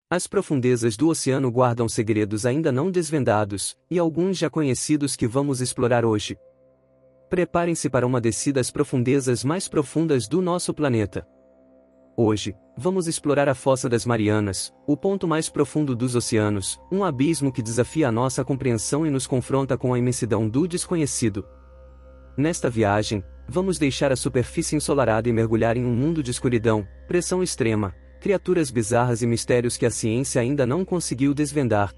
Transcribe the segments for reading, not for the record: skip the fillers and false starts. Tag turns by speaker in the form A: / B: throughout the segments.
A: As profundezas do oceano guardam segredos ainda não desvendados, e alguns já conhecidos que vamos explorar hoje. Preparem-se para uma descida às profundezas mais profundas do nosso planeta. Hoje, vamos explorar a Fossa das Marianas, o ponto mais profundo dos oceanos, um abismo que desafia a nossa compreensão e nos confronta com a imensidão do desconhecido. Nesta viagem, vamos deixar a superfície ensolarada e mergulhar em um mundo de escuridão, pressão extrema, criaturas bizarras e mistérios que a ciência ainda não conseguiu desvendar.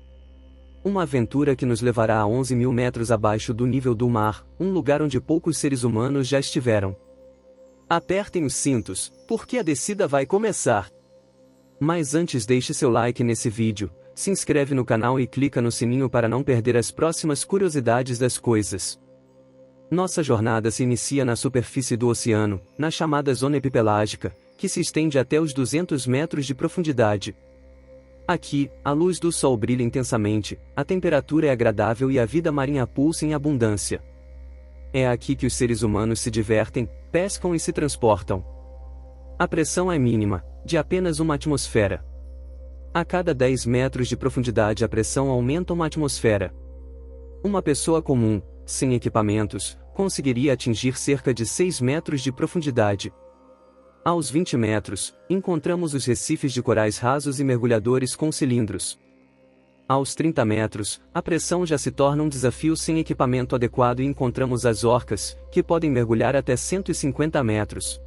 A: Uma aventura que nos levará a 11.000 metros abaixo do nível do mar, um lugar onde poucos seres humanos já estiveram. Apertem os cintos, porque a descida vai começar! Mas antes deixe seu like nesse vídeo, se inscreve no canal e clica no sininho para não perder as próximas curiosidades das coisas. Nossa jornada se inicia na superfície do oceano, na chamada zona epipelágica, que se estende até os 200 metros de profundidade. Aqui, a luz do sol brilha intensamente, a temperatura é agradável e a vida marinha pulsa em abundância. É aqui que os seres humanos se divertem, pescam e se transportam. A pressão é mínima, de apenas uma atmosfera. A cada 10 metros de profundidade a pressão aumenta uma atmosfera. Uma pessoa comum, sem equipamentos, conseguiria atingir cerca de 6 metros de profundidade. Aos 20 metros, encontramos os recifes de corais rasos e mergulhadores com cilindros. Aos 30 metros, a pressão já se torna um desafio sem equipamento adequado e encontramos as orcas, que podem mergulhar até 150 metros.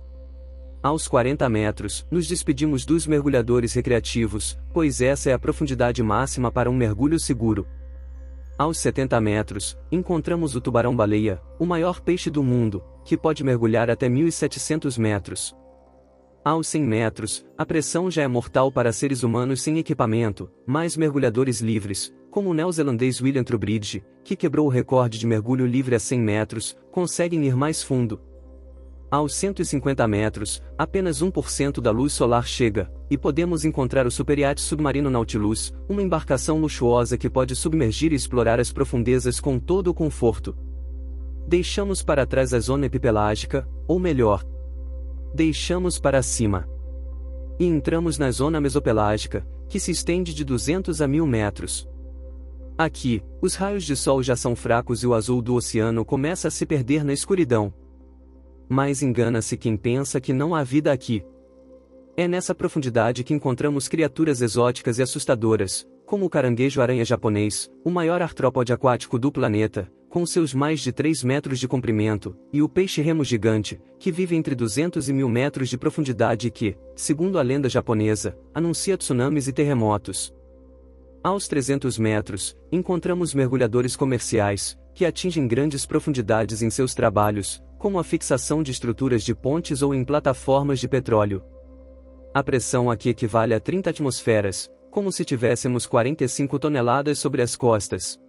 A: Aos 40 metros, nos despedimos dos mergulhadores recreativos, pois essa é a profundidade máxima para um mergulho seguro. Aos 70 metros, encontramos o tubarão-baleia, o maior peixe do mundo, que pode mergulhar até 1.700 metros. Aos 100 metros, a pressão já é mortal para seres humanos sem equipamento, mas mergulhadores livres, como o neozelandês William Trubridge, que quebrou o recorde de mergulho livre a 100 metros, conseguem ir mais fundo. Aos 150 metros, apenas 1% da luz solar chega, e podemos encontrar o superiate submarino Nautilus, uma embarcação luxuosa que pode submergir e explorar as profundezas com todo o conforto. Deixamos para trás a zona epipelágica, ou melhor, deixamos para cima. E entramos na zona mesopelágica, que se estende de 200 a 1.000 metros. Aqui, os raios de sol já são fracos e o azul do oceano começa a se perder na escuridão. Mas engana-se quem pensa que não há vida aqui. É nessa profundidade que encontramos criaturas exóticas e assustadoras, como o caranguejo-aranha japonês, o maior artrópode aquático do planeta, com seus mais de 3 metros de comprimento, e o peixe-remo gigante, que vive entre 200 e 1.000 metros de profundidade e que, segundo a lenda japonesa, anuncia tsunamis e terremotos. Aos 300 metros, encontramos mergulhadores comerciais, que atingem grandes profundidades em seus trabalhos, como a fixação de estruturas de pontes ou em plataformas de petróleo. A pressão aqui equivale a 30 atmosferas, como se tivéssemos 45 toneladas sobre as costas.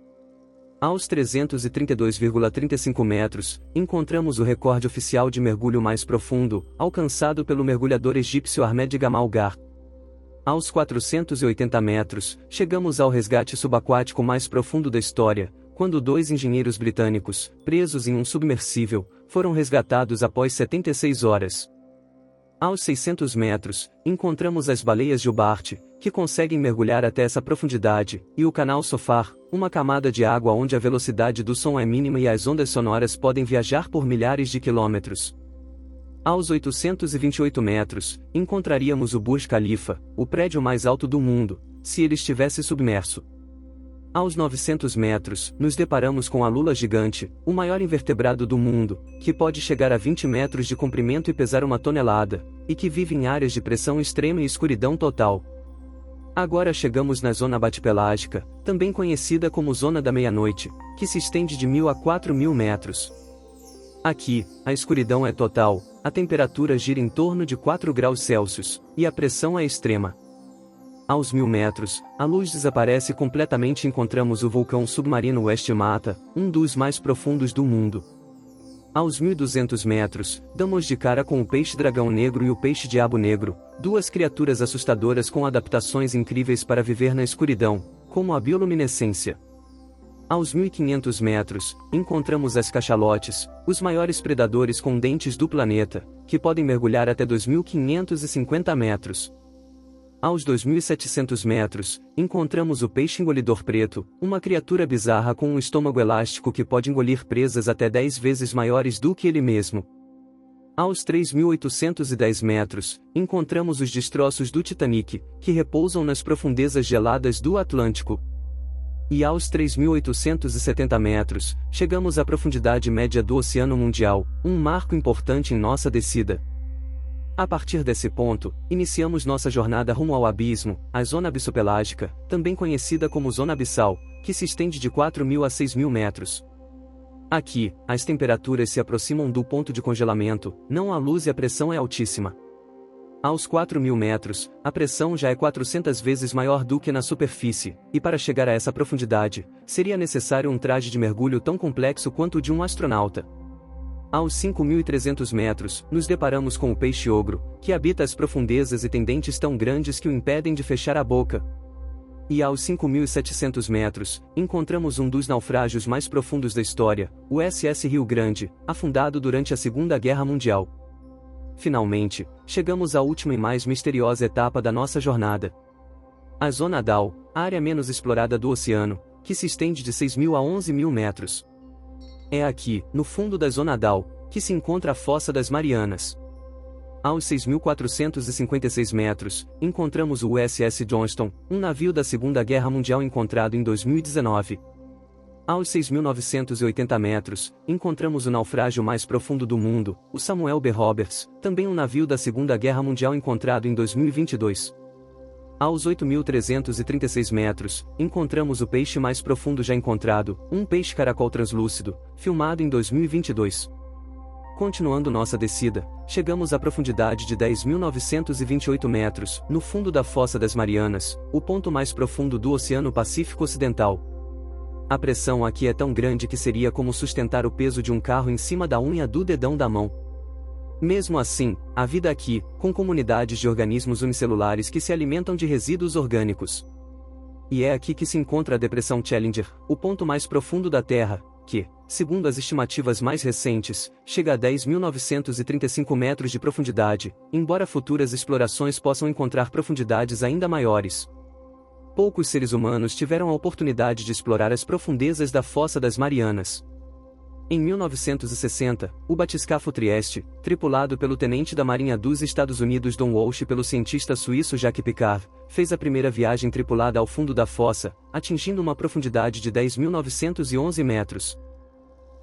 A: Aos 332,35 metros, encontramos o recorde oficial de mergulho mais profundo, alcançado pelo mergulhador egípcio Ahmed Gamal Gar. Aos 480 metros, chegamos ao resgate subaquático mais profundo da história, quando 2 engenheiros britânicos, presos em um submersível, foram resgatados após 76 horas. Aos 600 metros, encontramos as baleias Gilbert, que conseguem mergulhar até essa profundidade, e o canal Sofar, uma camada de água onde a velocidade do som é mínima e as ondas sonoras podem viajar por milhares de quilômetros. Aos 828 metros, encontraríamos o Burj Khalifa, o prédio mais alto do mundo, se ele estivesse submerso. Aos 900 metros, nos deparamos com a lula gigante, o maior invertebrado do mundo, que pode chegar a 20 metros de comprimento e pesar 1 tonelada, e que vive em áreas de pressão extrema e escuridão total. Agora chegamos na zona batipelágica, também conhecida como zona da meia-noite, que se estende de 1.000 a 4.000 metros. Aqui, a escuridão é total, a temperatura gira em torno de 4 graus Celsius, e a pressão é extrema. Aos 1.000 metros, a luz desaparece completamente e encontramos o vulcão submarino West Mata, um dos mais profundos do mundo. Aos 1.200 metros, damos de cara com o peixe-dragão negro e o peixe-diabo negro, duas criaturas assustadoras com adaptações incríveis para viver na escuridão, como a bioluminescência. Aos 1.500 metros, encontramos as cachalotes, os maiores predadores com dentes do planeta, que podem mergulhar até 2.550 metros. Aos 2.700 metros, encontramos o peixe engolidor preto, uma criatura bizarra com um estômago elástico que pode engolir presas até 10 vezes maiores do que ele mesmo. Aos 3.810 metros, encontramos os destroços do Titanic, que repousam nas profundezas geladas do Atlântico. E aos 3.870 metros, chegamos à profundidade média do Oceano Mundial, um marco importante em nossa descida. A partir desse ponto, iniciamos nossa jornada rumo ao abismo, a zona abissopelágica, também conhecida como zona abissal, que se estende de 4.000 a 6.000 metros. Aqui, as temperaturas se aproximam do ponto de congelamento, não há luz e a pressão é altíssima. Aos 4.000 metros, a pressão já é 400 vezes maior do que na superfície, e para chegar a essa profundidade, seria necessário um traje de mergulho tão complexo quanto o de um astronauta. Aos 5.300 metros, nos deparamos com o peixe-ogro, que habita as profundezas e tem dentes tão grandes que o impedem de fechar a boca. E aos 5.700 metros, encontramos um dos naufrágios mais profundos da história, o SS Rio Grande, afundado durante a Segunda Guerra Mundial. Finalmente, chegamos à última e mais misteriosa etapa da nossa jornada. A Zona Dal, a área menos explorada do oceano, que se estende de 6.000 a 11.000 metros. É aqui, no fundo da Zona Dal, que se encontra a Fossa das Marianas. Aos 6.456 metros, encontramos o USS Johnston, um navio da Segunda Guerra Mundial encontrado em 2019. Aos 6.980 metros, encontramos o naufrágio mais profundo do mundo, o Samuel B. Roberts, também um navio da Segunda Guerra Mundial encontrado em 2022. Aos 8.336 metros, encontramos o peixe mais profundo já encontrado, um peixe caracol translúcido, filmado em 2022. Continuando nossa descida, chegamos à profundidade de 10.928 metros, no fundo da Fossa das Marianas, o ponto mais profundo do Oceano Pacífico Ocidental. A pressão aqui é tão grande que seria como sustentar o peso de um carro em cima da unha do dedão da mão. Mesmo assim, há vida aqui, com comunidades de organismos unicelulares que se alimentam de resíduos orgânicos. E é aqui que se encontra a Depressão Challenger, o ponto mais profundo da Terra, que, segundo as estimativas mais recentes, chega a 10.935 metros de profundidade, embora futuras explorações possam encontrar profundidades ainda maiores. Poucos seres humanos tiveram a oportunidade de explorar as profundezas da Fossa das Marianas. Em 1960, o batiscafo Trieste, tripulado pelo tenente da Marinha dos Estados Unidos Don Walsh e pelo cientista suíço Jacques Piccard, fez a primeira viagem tripulada ao fundo da fossa, atingindo uma profundidade de 10.911 metros.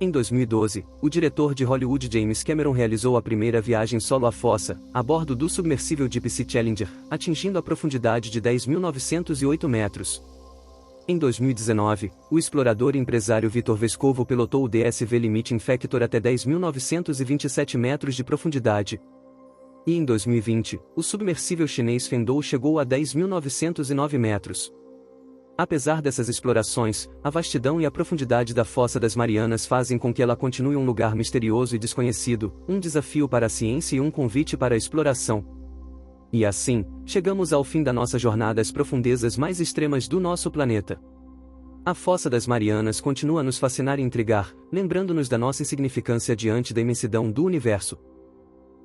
A: Em 2012, o diretor de Hollywood James Cameron realizou a primeira viagem solo à fossa, a bordo do submersível Deep Sea Challenger, atingindo a profundidade de 10.908 metros. Em 2019, o explorador e empresário Vitor Vescovo pilotou o DSV Limit Infector até 10.927 metros de profundidade. E em 2020, o submersível chinês Fendou chegou a 10.909 metros. Apesar dessas explorações, a vastidão e a profundidade da Fossa das Marianas fazem com que ela continue um lugar misterioso e desconhecido, um desafio para a ciência e um convite para a exploração. E assim, chegamos ao fim da nossa jornada às profundezas mais extremas do nosso planeta. A Fossa das Marianas continua a nos fascinar e intrigar, lembrando-nos da nossa insignificância diante da imensidão do universo.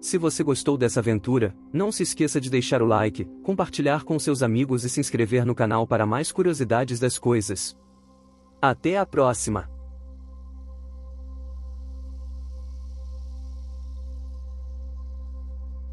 A: Se você gostou dessa aventura, não se esqueça de deixar o like, compartilhar com seus amigos e se inscrever no canal para mais curiosidades das coisas. Até a próxima!